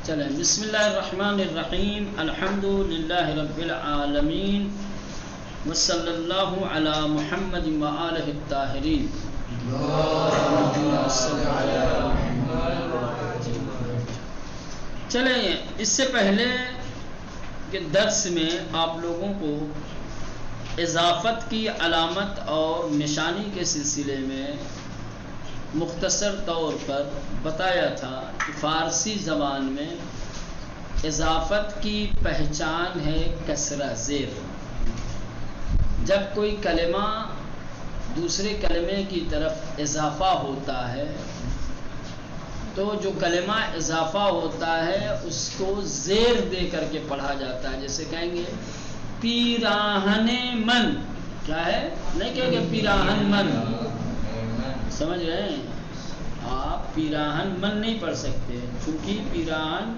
چلیں بسم اللہ الرحمن الرحیم الحمد للہ رب العالمین وصلی اللہ علی محمد وآلہ الطاہرین. چلیں اس سے پہلے کہ درس میں آپ لوگوں کو اضافت کی علامت اور نشانی کے سلسلے میں مختصر طور پر بتایا تھا کہ فارسی زبان میں اضافت کی پہچان ہے کسرہ زیر. جب کوئی کلمہ دوسرے کلمے کی طرف اضافہ ہوتا ہے تو جو کلمہ اضافہ ہوتا ہے اس کو زیر دے کر کے پڑھا جاتا ہے. جیسے کہیں گے پیراہن من، کیا ہے؟ نہیں کہیں گے پیراہن من، سمجھ رہے ہیں آپ؟ پیراہن من نہیں پڑھ سکتے چونکہ پیراہن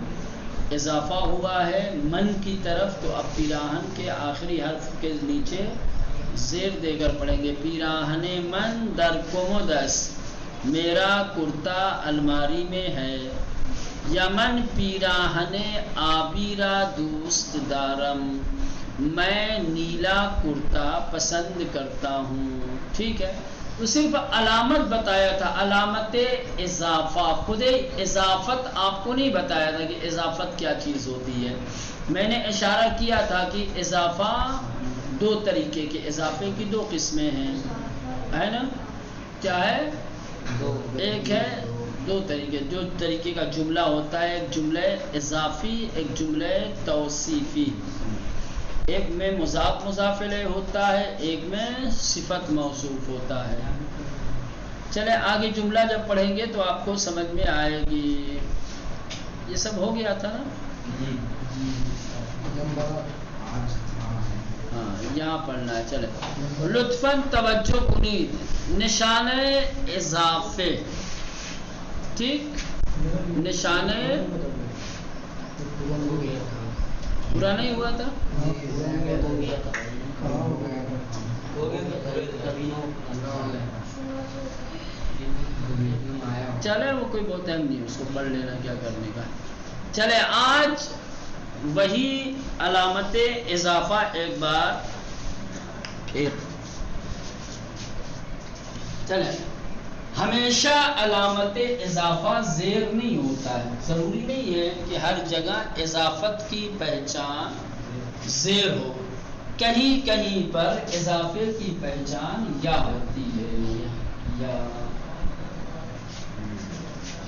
اضافہ ہوا ہے من کی طرف، تو اب پیراہن کے آخری حرف کے نیچے زیر دے کر پڑھیں گے پیراہن من در کومودس، میرا کرتا الماری میں ہے. یا من پیراہن آبیرا دوست دارم، میں نیلا کرتا پسند کرتا ہوں. ٹھیک ہے، تو صرف علامت بتایا تھا، علامت اضافہ. خود اضافت آپ کو نہیں بتایا تھا کہ اضافت کیا چیز ہوتی ہے. میں نے اشارہ کیا تھا کہ اضافہ دو طریقے کے، اضافے کی دو قسمیں ہیں، ہے نا؟ کیا ہے؟ ایک ہے دو طریقے. جو طریقے کا جملہ ہوتا ہے، ایک جملہ اضافی، ایک جملہ توصیفی. ایک میں مضاف مضاف الیہ ہوتا ہے، ایک میں صفت موصوف ہوتا ہے. چلے آگے جملہ جب پڑھیں گے تو آپ کو سمجھ میں آئے گی. یہ سب ہو گیا تھا نا؟ ہاں یہاں پڑھنا ہے. چلے لطفاً توجہ کنید. نشان اضافے، ٹھیک؟ نشان پورا نہیں ہوا تھا؟ چلے وہ کوئی بہت اہم نہیں، اس کو پڑھ لینا، کیا کرنے کا. چلے آج وہی علامت اضافہ ایک بار چلے. ہمیشہ علامت اضافہ زیر نہیں ہوتا ہے. ضروری نہیں ہے کہ ہر جگہ اضافت کی پہچان زیر ہو. کہیں کہیں پر اضافے کی پہچان یا ہوتی ہے، یا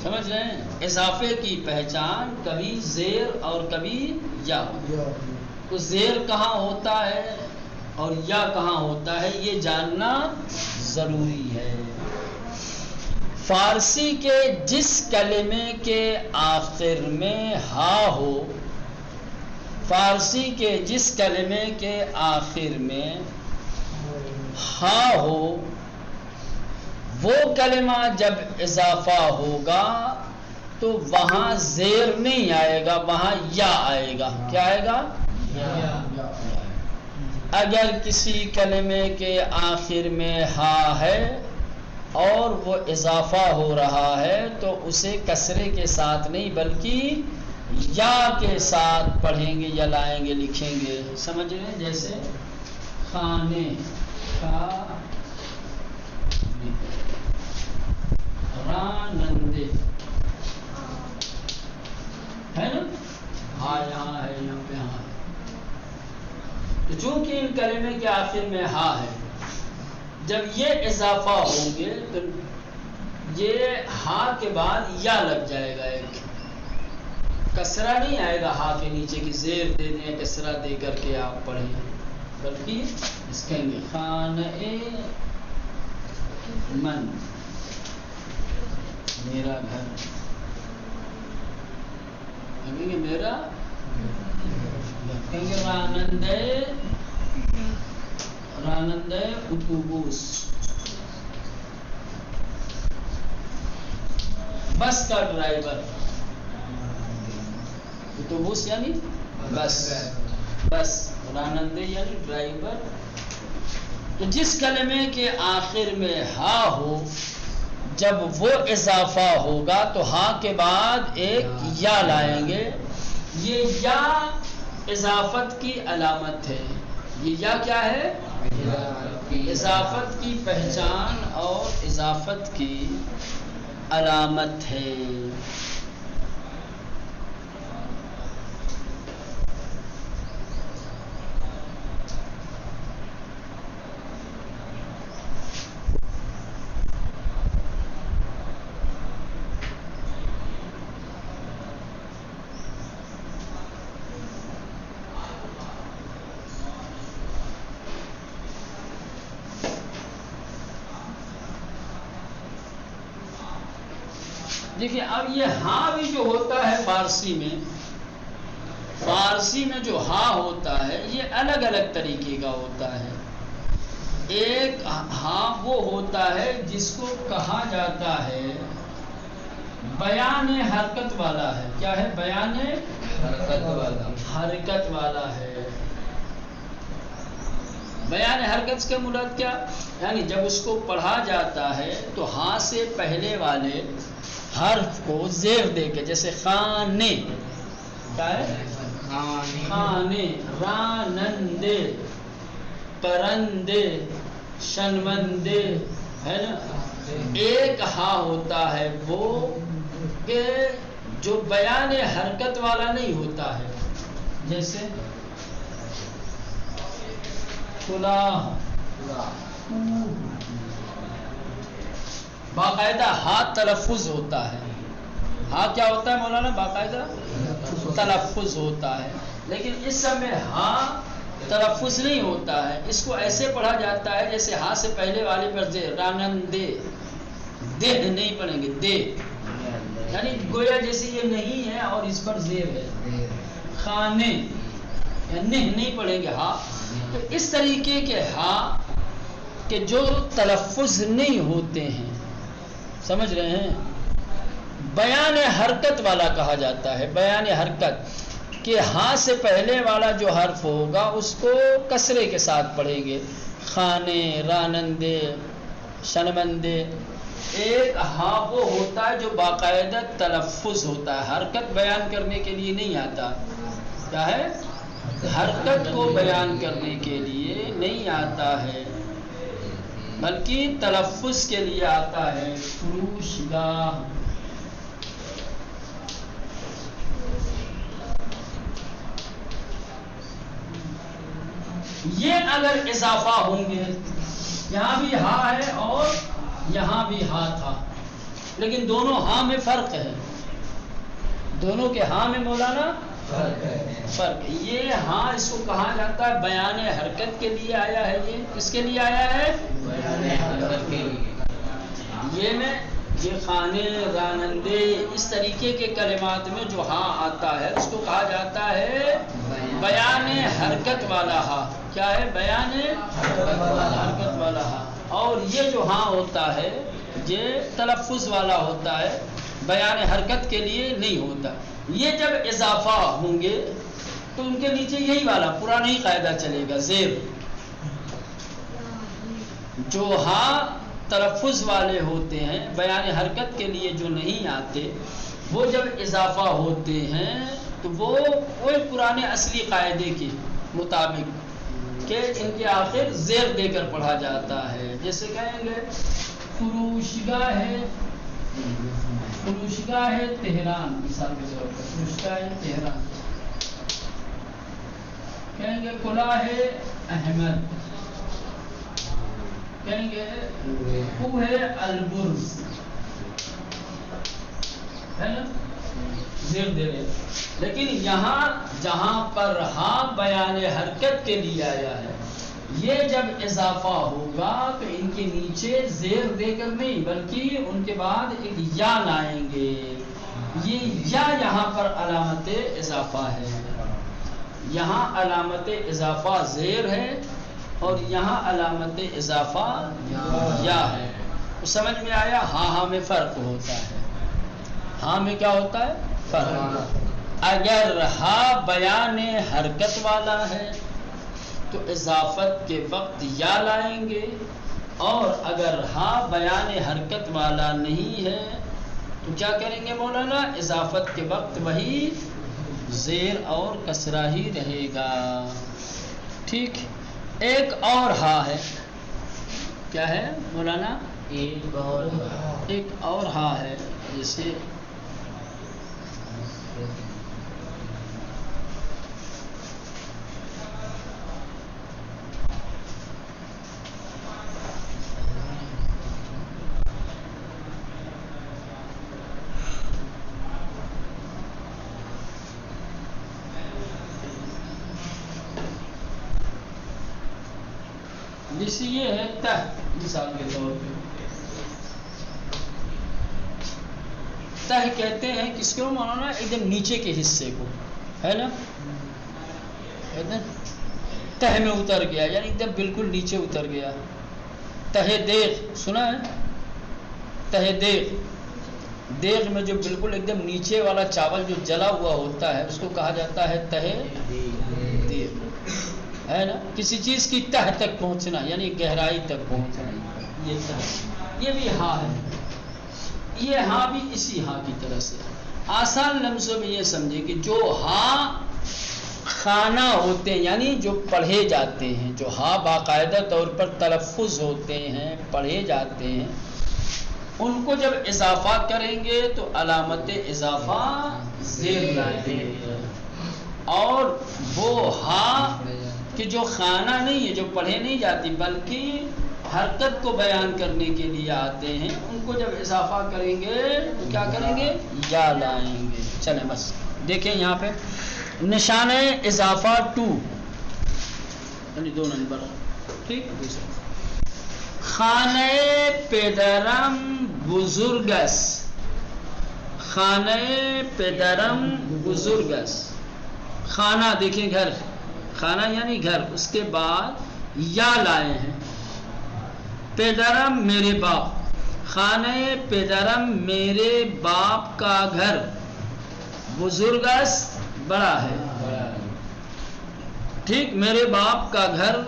سمجھ رہے ہیں؟ اضافے کی پہچان کبھی زیر اور کبھی یا ہوتی ہے. تو زیر کہاں ہوتا ہے اور یا کہاں ہوتا ہے یہ جاننا ضروری ہے. فارسی کے جس کلمے کے آخر میں ہا ہو، فارسی کے جس کلمے کے آخر میں ہا ہو، وہ کلمہ جب اضافہ ہوگا تو وہاں زیر نہیں آئے گا، وہاں یا آئے گا. کیا آئے گا؟ یا. اگر کسی کلمے کے آخر میں ہا ہے اور وہ اضافہ ہو رہا ہے تو اسے کسرے کے ساتھ نہیں بلکہ یا کے ساتھ پڑھیں گے یا لائیں گے، لکھیں گے. سمجھ رہے ہیں؟ جیسے کھانے کا رانندے ہے نا؟ ہاں یہاں ہے، یہاں پہ ہاں ہے. تو چونکہ ان کلمے کے آخر میں ہا ہے، جب یہ اضافہ ہوں گے تو یہ ہا کے بعد یا لگ جائے گا. ایک کسرہ نہیں آئے گا ہا کے نیچے کی زیر دے دیں، کسرہ دے کر کے آپ پڑھیں، بلکہ اس کہیں گے خانہ من، میرا گھر. کہیں گے میرا، کہیں گے رانندے اتوبوس، بس کا ڈرائیور. اتوبوس یعنی بس، بس رانندے یعنی ڈرائیور. تو جس کلمے کے آخر میں ہا ہو جب وہ اضافہ ہوگا تو ہاں کے بعد ایک یا لائیں گے. یہ یا اضافت کی علامت ہے. یہ یا کیا ہے؟ اضافت کی پہچان اور اضافت کی علامت ہے. دیکھیے اب یہ ہاں بھی جو ہوتا ہے فارسی میں جو ہاں ہوتا ہے یہ الگ الگ طریقے کا ہوتا ہے. ایک ہاں وہ ہوتا ہے جس کو کہا جاتا ہے بیان حرکت والا ہے. کیا ہے؟ بیان حرکت والا ہے. بیان حرکت کا مراد کیا؟ یعنی جب اس کو پڑھا جاتا ہے تو ہاں سے پہلے والے حرف کو زیر دے کے، جیسے خانے، کیا ہے؟ خانے، رانندے، پرندے، شنوندے، ہے نا. ایک ہاں ہوتا ہے وہ کہ جو بیان حرکت والا نہیں ہوتا ہے، جیسے کلاہ، باقاعدہ ہاں تلفظ ہوتا ہے. ہاں کیا ہوتا ہے مولانا؟ باقاعدہ تلفظ ہوتا ہے. لیکن اس سب میں ہاں تلفظ نہیں ہوتا ہے. اس کو ایسے پڑھا جاتا ہے جیسے ہاں سے پہلے والے پر زیر، رانندے، دہ نہیں پڑھیں گے، دے، یعنی گویا جیسے یہ نہیں ہے اور اس پر زیر ہے. خانے، نہیں پڑھیں گے ہاں. تو اس طریقے کے ہاں کہ جو تلفظ نہیں ہوتے ہیں، سمجھ رہے ہیں، بیان حرکت والا کہا جاتا ہے. بیان حرکت کہ ہاں سے پہلے والا جو حرف ہوگا اس کو کسرے کے ساتھ پڑھیں گے. خانے، رانندے، شنمندے. ایک ہاں وہ ہوتا ہے جو باقاعدہ تلفظ ہوتا ہے، حرکت بیان کرنے کے لیے نہیں آتا. کیا ہے؟ حرکت کو بیان کرنے کے لیے نہیں آتا ہے بلکہ تلفظ کے لیے آتا ہے. فروش گاہ، یہ اگر اضافہ ہوں گے، یہاں بھی ہاں ہے اور یہاں بھی ہاں تھا، لیکن دونوں ہاں میں فرق ہے. دونوں کے ہاں میں مولانا فرق. یہ ہاں اس کو کہا جاتا ہے بیان حرکت کے لیے آیا ہے. یہ کس کے لیے آیا ہے؟ یہ خانے، رانندے، اس طریقے کے کلمات میں جو ہاں آتا ہے اس کو کہا جاتا ہے بیان حرکت والا ہاں. کیا ہے؟ بیان حرکت والا ہاں. اور یہ جو ہاں ہوتا ہے یہ تلفظ والا ہوتا ہے، بیان حرکت کے لیے نہیں ہوتا. یہ جب اضافہ ہوں گے تو ان کے نیچے یہی والا پرانا ہی قاعدہ چلے گا، زیر. جو ہاں تلفظ والے ہوتے ہیں، بیان حرکت کے لیے جو نہیں آتے، وہ جب اضافہ ہوتے ہیں تو وہ کوئی پرانے اصلی قاعدے کے مطابق کہ ان کے آخر زیر دے کر پڑھا جاتا ہے. جیسے کہیں گے فروشگاہ ہے تہران، مثال کے طور پر فروشگاہ ہے تہران. کہیں گے کلاہ ہے احمد، کہیں گے کوہ ہے البرز، ہے نا، زیر دے رہے. لیکن یہاں جہاں پر ہاں بیان حرکت کے لیے آیا ہے، یہ جب اضافہ ہوگا تو ان کے نیچے زیر دے کر نہیں بلکہ ان کے بعد ایک یا لائیں گے. یہ یا یہاں پر علامت اضافہ ہے. یہاں علامت اضافہ زیر ہے اور یہاں علامت اضافہ یا ہے. تو سمجھ میں آیا؟ ہاں میں فرق ہوتا ہے. ہاں میں کیا ہوتا ہے؟ فرق. اگر ہاں بیان حرکت والا ہے تو اضافت کے وقت یا لائیں گے، اور اگر ہا بیان حرکت والا نہیں ہے تو کیا کریں گے مولانا؟ اضافت کے وقت وہی زیر اور کسرہ ہی رہے گا. ٹھیک. ایک اور ہا ہے. کیا ہے مولانا؟ ایک اور ہا ہے. جیسے جیسے یہ ہے تہ، مثال کے طور پہ تہ کہتے ہیں کس کو مولانا؟ ایک دم نیچے کے حصے کو، ہے نا؟ تہ میں اتر گیا، یعنی ایک دم بالکل نیچے اتر گیا. تہ دیغ سنا ہے؟ تہ دیغ، دیغ میں جو بالکل ایک دم نیچے والا چاول جو جلا ہوا ہوتا ہے اس کو کہا جاتا ہے تہ دیغ، ہے نا؟ کسی چیز کی تہ تک پہنچنا یعنی گہرائی تک پہنچنا، یہ تہ. یہ بھی ہا ہے. یہ ہا بھی اسی ہا کی طرح سے. آسان لفظوں میں یہ سمجھے کہ جو ہا خانہ ہوتے ہیں یعنی جو پڑھے جاتے ہیں، جو ہا باقاعدہ طور پر تلفظ ہوتے ہیں، پڑھے جاتے ہیں، ان کو جب اضافہ کریں گے تو علامت اضافہ زیر لائیں گے. اور وہ ہا کہ جو خانہ نہیں ہے، جو پڑھے نہیں جاتی بلکہ حرکت کو بیان کرنے کے لیے آتے ہیں، ان کو جب اضافہ کریں گے تو کیا کریں گے؟ یا لائیں گے. چلیں بس دیکھیں یہاں پہ نشان اضافہ 2 یعنی 2 نمبر. ٹھیک. خانہ پدرم بزرگس، خانہ پدرم بزرگس. خانہ دیکھیں گھر، خانہ یعنی گھر، اس کے بعد یا لائے ہیں. پدرم میرے باپ، خانہ پدرم میرے باپ کا گھر، بزرگس بڑا ہے. ٹھیک. میرے باپ کا گھر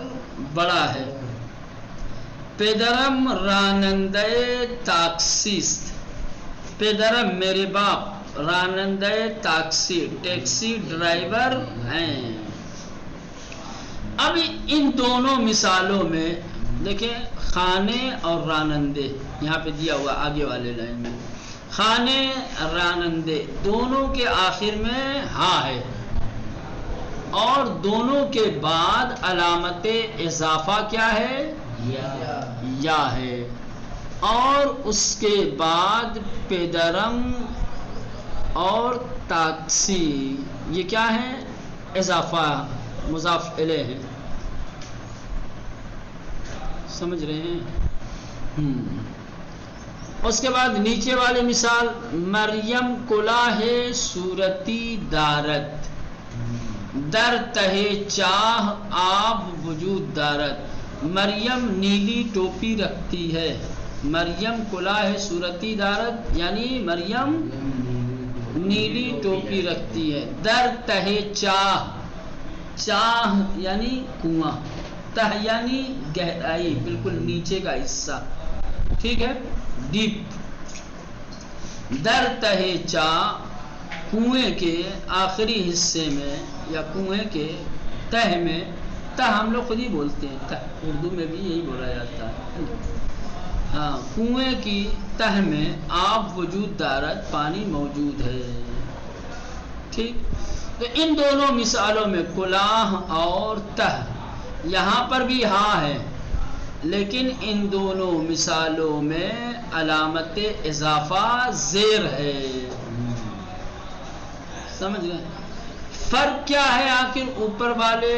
بڑا ہے. پدرم رانندے تاکسیست، پدرم میرے باپ رانندے تاکسی ٹیکسی ڈرائیور ہیں. اب ان دونوں مثالوں میں دیکھیں خانے اور رانندے یہاں پہ دیا ہوا آگے والے لائن میں. خانے رانندے دونوں کے آخر میں ہا ہے اور دونوں کے بعد علامت اضافہ کیا ہے؟ یا ہے. اور اس کے بعد پدرم اور تاکسی یہ کیا ہے؟ اضافہ مضاف الیہ ہے. سمجھ رہے ہیں؟ اس کے بعد نیچے والی مثال مریم کلاه صورتی دارت، در تہ چاہ آب وجود دارت. مریم نیلی ٹوپی رکھتی ہے. مریم کلاه صورتی دارت یعنی مریم نیلی ٹوپی رکھتی ہے. در تہ چاہ، چاہ یعنی کنواں، تہ یعنی گہرائی، بالکل نیچے کا حصہ. ٹھیک ہے. ڈیپ. در تہ چاہ کنویں کے آخری حصے میں یا کنویں کے تہ میں، تہ ہم لوگ خود ہی بولتے ہیں، تہ اردو میں بھی یہی بولا جاتا ہے. ہاں کنویں کی تہ میں آب وجود دارت پانی موجود ہے. ٹھیک. تو ان دونوں مثالوں میں کلاہ اور تہ یہاں پر بھی ہاں ہے لیکن ان دونوں مثالوں میں علامت اضافہ زیر ہے. سمجھ گئے؟ فرق کیا ہے آخر اوپر والے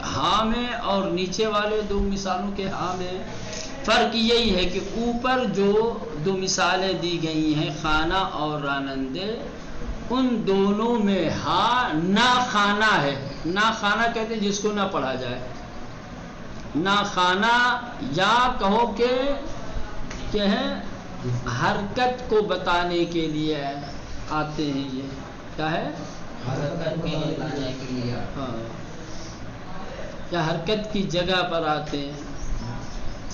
ہاں میں اور نیچے والے دو مثالوں کے ہاں میں؟ فرق یہی ہے کہ اوپر جو دو مثالیں دی گئی ہیں خانہ اور رانندے، ان دونوں میں ہاں نہ خانہ ہے. نہ خانہ کہتے ہیں جس کو نہ پڑھا جائے، نہ خانہ، یا کہو کہ ہے حرکت کو بتانے کے لیے آتے ہیں. یہ کیا ہے؟ حرکت کے لیے. ہاں یا حرکت کی جگہ پر آتے ہیں.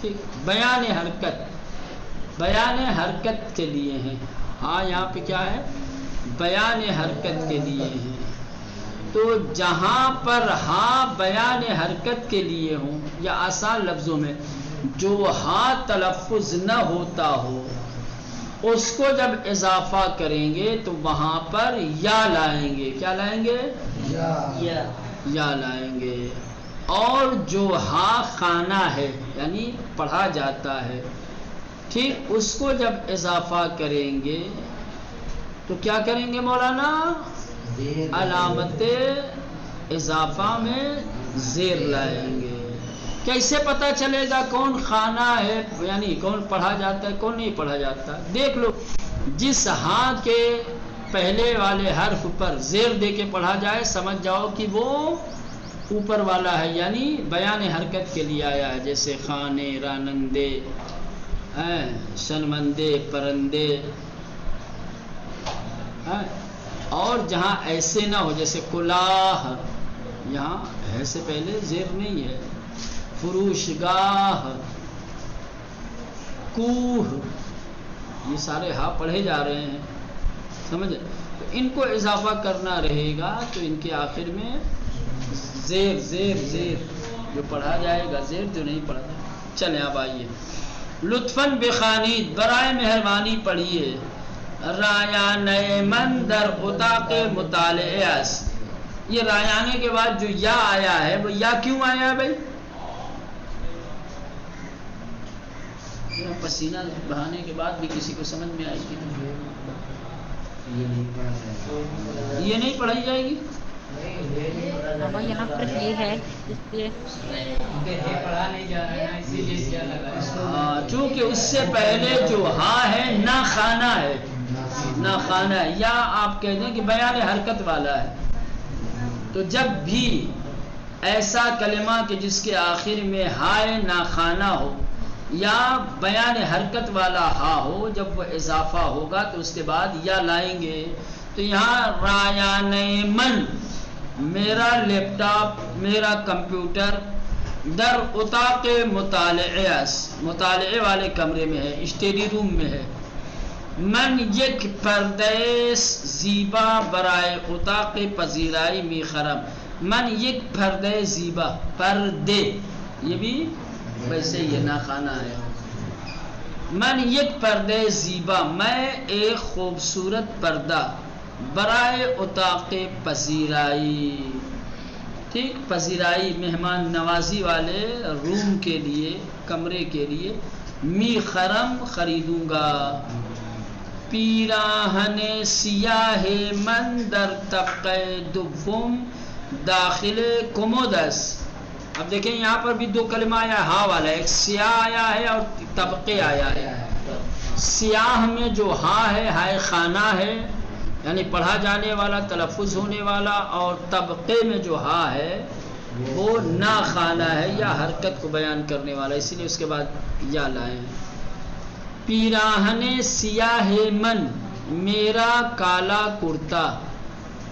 ٹھیک، بیان حرکت، بیان حرکت کے لیے ہیں، ہاں یہاں پہ کیا ہے، بیان حرکت کے لیے ہیں۔ تو جہاں پر ہاں بیان حرکت کے لیے ہوں، یا آسان لفظوں میں جو ہاں تلفظ نہ ہوتا ہو، اس کو جب اضافہ کریں گے تو وہاں پر یا لائیں گے، کیا لائیں گے، یا لائیں گے۔ اور جو ہاں خانہ ہے یعنی پڑھا جاتا ہے، ٹھیک، اس کو جب اضافہ کریں گے تو کیا کریں گے مولانا، علامت اضافہ میں زیر لائیں گے۔ کیسے پتہ چلے گا کون خانہ ہے، یعنی کون پڑھا جاتا ہے کون نہیں پڑھا جاتا؟ دیکھ لو، جس ہاں کے پہلے والے حرف پر زیر دے کے پڑھا جائے سمجھ جاؤ کہ وہ اوپر والا ہے، یعنی بیان حرکت کے لیے آیا ہے، جیسے خانے، رانندے، شرمندے، پرندے۔ اور جہاں ایسے نہ ہو، جیسے کلاہ، یہاں ہے سے پہلے زیر نہیں ہے، فروشگاہ، کوہ، یہ سارے ہاں پڑھے جا رہے ہیں، سمجھے؟ تو ان کو اضافہ کرنا رہے گا تو ان کے آخر میں زیر زیر زیر جو پڑھا جائے گا، زیر جو نہیں پڑھا جائے گا۔ چلیں اب آئیے، لطفاً بخانید، برائے مہربانی پڑھیے، رایانۂ من در اتاق مطالعہ است۔ یہ رایانے کے بعد جو یا آیا ہے وہ یا کیوں آیا ہے بھائی؟ پسینہ بہانے کے بعد بھی کسی کو سمجھ میں آئے گی؟ یہ نہیں پڑھائی جائے گی؟ یہاں پر یہ ہے اس لیے پڑھا نہیں جا رہا ہے، اسی لیے کیا لگا، ہاں، چونکہ اس سے پہلے جو ہاں ہے نا خانہ ہے، نا خانہ ہے، یا آپ کہہ دیں کہ بیان حرکت والا ہے۔ تو جب بھی ایسا کلمہ کہ جس کے آخر میں ہائے نا خانہ ہو یا بیان حرکت والا ہا ہو، جب وہ اضافہ ہوگا تو اس کے بعد یا لائیں گے۔ تو یہاں رایانۂ من، میرا لیپ ٹاپ، میرا کمپیوٹر، در اتاق مطالعہ، مطالعے والے کمرے میں ہے، اسٹڈی روم میں ہے۔ من یک پردے زیبا برائے اتاق پذیرائی می خرم، من یک پردے زیبا، پردے یہ بھی ویسے یہ نا خانہ ہے۔ من یک پردے زیبا، میں ایک خوبصورت پردہ، برائے اتاق پذیرائی، ٹھیک، پذیرائی مہمان نوازی والے روم کے لیے، کمرے کے لیے، می خرم خریدوں گا۔ پیراہن سیاہ من در طبقہ دوم داخل کمودس۔ اب دیکھیں یہاں پر بھی دو کلمہ آیا ہا والا، ایک سیاہ آیا ہے اور طبقے آیا ہے۔ سیاہ میں جو ہا ہے، ہائے خانہ ہے، یعنی پڑھا جانے والا، تلفظ ہونے والا، اور طبقے میں جو ہا ہے وہ نا خانہ ہے یا حرکت کو بیان کرنے والا، اسی لیے اس کے بعد یا لائیں۔ پیراہن سیاہ من، میرا کالا کرتا،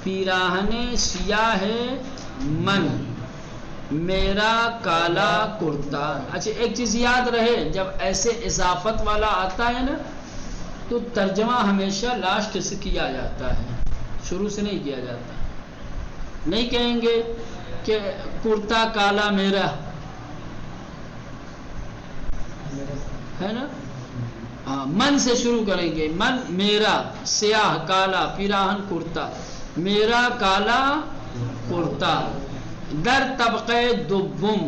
پیراہن سیاہ من، میرا کالا کرتا۔ اچھا ایک چیز یاد رہے، جب ایسے اضافت والا آتا ہے نا تو ترجمہ ہمیشہ لاسٹ سے کیا جاتا ہے، شروع سے نہیں کیا جاتا۔ نہیں کہیں گے کہ کرتا کالا میرا ہے نا، ہاں من سے شروع کریں گے، من میرا، سیاہ کالا، پیراہن کرتا، میرا کالا کرتا، در طبقہ دوم،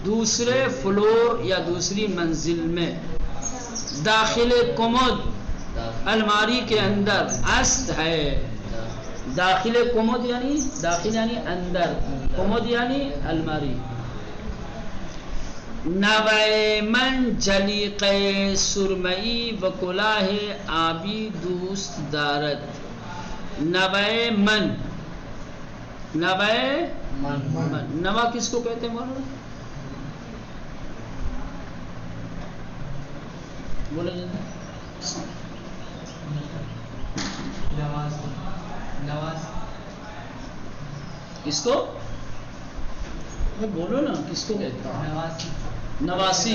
دوسرے فلور یا دوسری منزل میں، داخل کمود، الماری کے اندر، است ہے، داخل کمود یعنی داخل یعنی اندر، کمود یعنی الماری۔ نوے من جلیق سرمئی و کلاه آبی دوست دارد، نوے من، نوے من، نوا کس کو کہتے ہیں مولانا؟ بولے نواز، کس کو بولو نا، کس کو کہتے ہیں؟ نواسی، نواسی،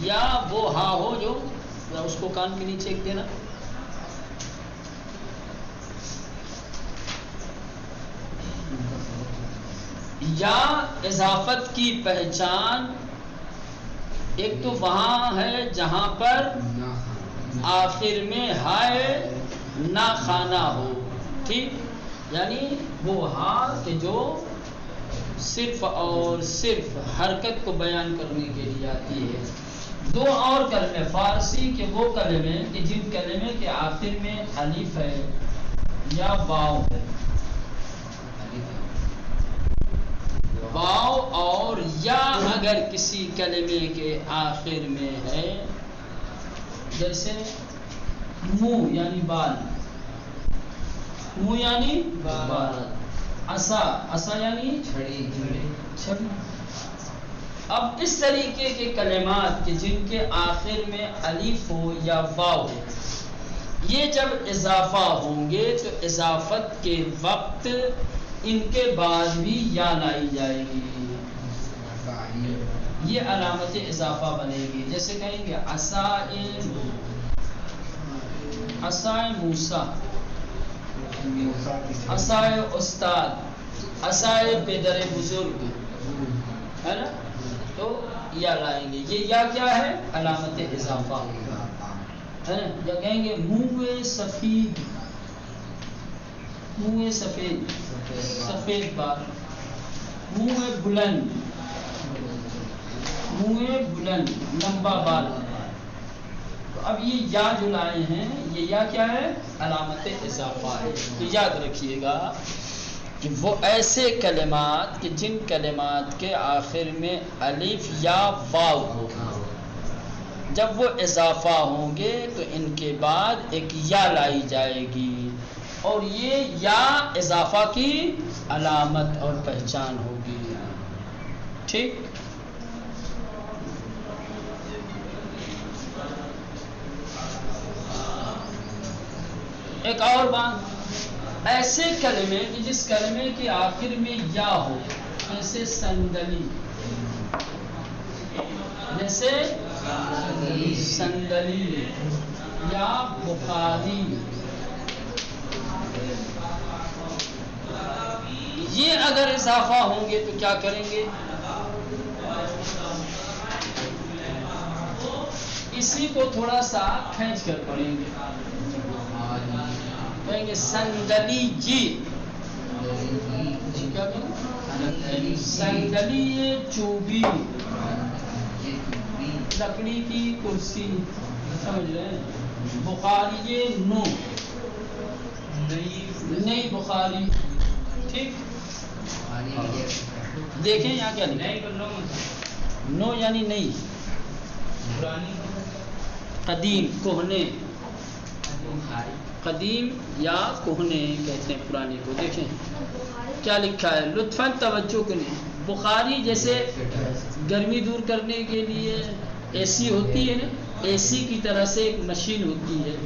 یا وہ ہاں ہو جو اس کو کان کے نیچے ایک دینا. یا اضافت کی پہچان ایک تو وہاں ہے جہاں پر آخر میں ہائے نہ خانہ ہو. ٹھیک، یعنی وہ ہاں کہ جو صرف اور صرف حرکت کو بیان کرنے کے لیے آتی ہے. دو اور کلمے فارسی کے وہ کلمے کہ جن کلمے کے آخر میں الف ہے یا واو ہے. واو اور یا اگر کسی کلمے کے آخر میں ہے، جیسے منہ یعنی بال، منہ یعنی بال، عصا، عصا یعنی چھڑی. اب اس طریقے کے کلمات کہ جن کے آخر میں الف ہو یا واو ہو، یہ جب اضافہ ہوں گے تو اضافت کے وقت ان کے بعد بھی یا لائی جائے گی. یہ علامت اضافہ بنے گی. جیسے کہیں گے عصائے موسیٰ، عصائے استاد، عصائے پدر بزرگ، ہے نا؟ تو یا لائیں گے. یہ یا کیا ہے؟ علامت اضافہ ہے نا. یا کہیں گے منہ سفید، منہ سفید، سفید بال، منہ بلند، منہ بلند، لمبا بال. تو اب یہ یا جو لائے ہیں، یہ یا کیا ہے؟ علامت اضافہ ہے. تو یاد رکھیے گا کہ وہ ایسے کلمات کہ جن کلمات کے آخر میں الف یا واو ہو، جب وہ اضافہ ہوں گے تو ان کے بعد ایک یا لائی جائے گی، اور یہ یا اضافہ کی علامت اور پہچان ہوگی. ٹھیک. ایک اور بات، ایسے کلمے کہ جس کلمے کے آخر میں یا ہو، جیسے صندلی، جیسے صندلی یا بخاری، یہ اگر اضافہ ہوں گے تو کیا کریں گے؟ اسی کو تھوڑا سا کھینچ کر پڑھیں گے. کہیں گے صندلی جی، کیا کہیں؟ صندلی چوبی، لکڑی کی کرسی، سمجھ رہے ہیں؟ بخاری نو، نئی بخاری. ٹھیک. دیکھیں یہاں کیا لکھا، نو یعنی نئی، قدیم، کہنے، قدیم یا کہنے کہتے ہیں پرانی کو. دیکھیں کیا لکھا ہے، لطفاً توجہ کریں. بخاری جیسے گرمی دور کرنے کے لیے اے سی ہوتی ہے نا، اے سی کی طرح سے ایک مشین ہوتی ہے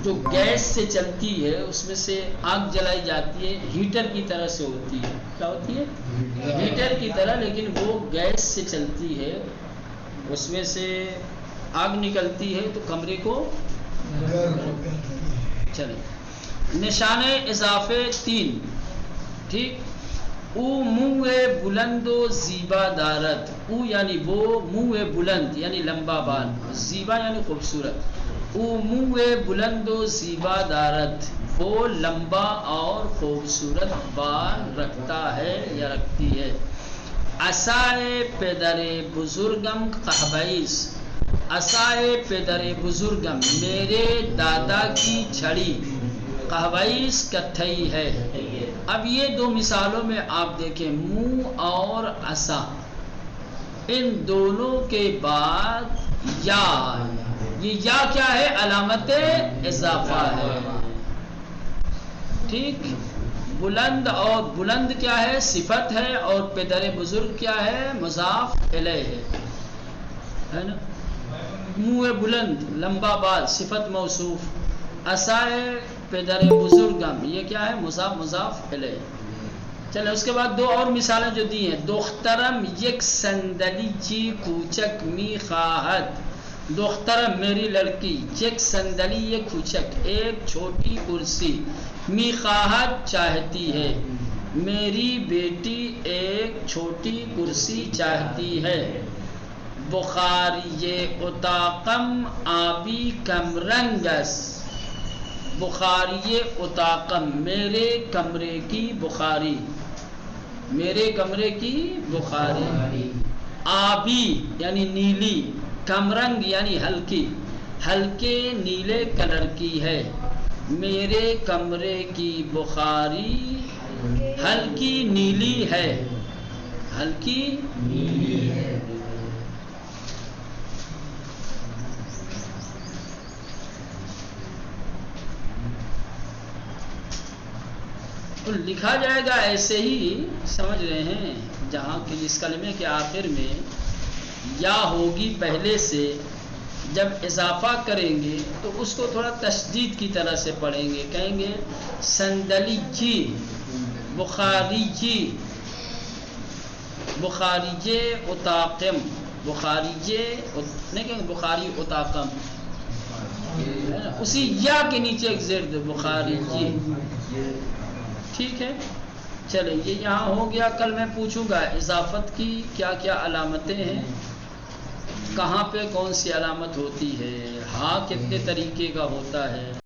جو گیس سے چلتی ہے، اس میں سے آگ جلائی جاتی ہے، ہیٹر کی طرح سے ہوتی ہے. کیا ہوتی ہے؟ ہیٹر کی طرح، لیکن وہ گیس سے چلتی ہے، اس میں سے آگ نکلتی ہے تو کمرے کو چلے. نشان اضافے 3. ٹھیک. او منہ بلند و زیبا دارت، او یعنی وہ، منہ بلند یعنی لمبا بال، زیبا یعنی خوبصورت. او منہ بلند و زیبا دارت، وہ لمبا اور خوبصورت بال رکھتا ہے یا رکھتی ہے. عصائے پدر بزرگم قہبیس، عصائے پدر بزرگم میرے دادا کی چھڑی، قہبیس کتھئی ہے. اب یہ دو مثالوں میں آپ دیکھیں، منہ اور عصا، ان دونوں کے بعد یا، یہ یا کیا ہے؟ علامت اضافہ ہے. ٹھیک. بلند، اور بلند کیا ہے؟ صفت ہے، اور پدر بزرگ کیا ہے؟ مضاف الیہ ہے نا. منہ بلند لمبا بال صفت موصوف، عصائے پدر بزرگم یہ کیا ہے؟ مضاف الیہ. چلے اس کے بعد دو اور مثالیں جو دی ہیں، دخترم یک صندلی چی کوچک می خواہد، دخترم میری لڑکی، یک صندلی یک کوچک ایک چھوٹی کرسی، می خواہد چاہتی ہے، میری بیٹی ایک چھوٹی کرسی چاہتی ہے، بخاری اتاقم آبی کم رنگس، بخاری اتاقم میرے کمرے کی بخاری، میرے کمرے کی بخاری، آبی یعنی نیلی، کم رنگ یعنی ہلکی، ہلکے نیلے کلر کی ہے، میرے کمرے کی بخاری ہلکی نیلی ہے، ہلکی نیلی ہے۔ تو لکھا جائے گا ایسے ہی، سمجھ رہے ہیں، جہاں کہ اس کلمے کے آخر میں یا ہوگی پہلے سے، جب اضافہ کریں گے تو اس کو تھوڑا تشدید کی طرح سے پڑھیں گے، کہیں گے صندلی جی، بخاری جی، بخاری جے اتاقم، بخاری جے نہیں کہیں گے بخاری اتاقم، اسی یا کے نیچے ایک زیر دو، بخاری جی، ٹھیک ہے۔ چلیں یہ یہاں ہو گیا۔ کل میں پوچھوں گا اضافت کی کیا کیا علامتیں ہیں، کہاں پہ کون سی علامت ہوتی ہے، ہاں کتنے طریقے کا ہوتا ہے۔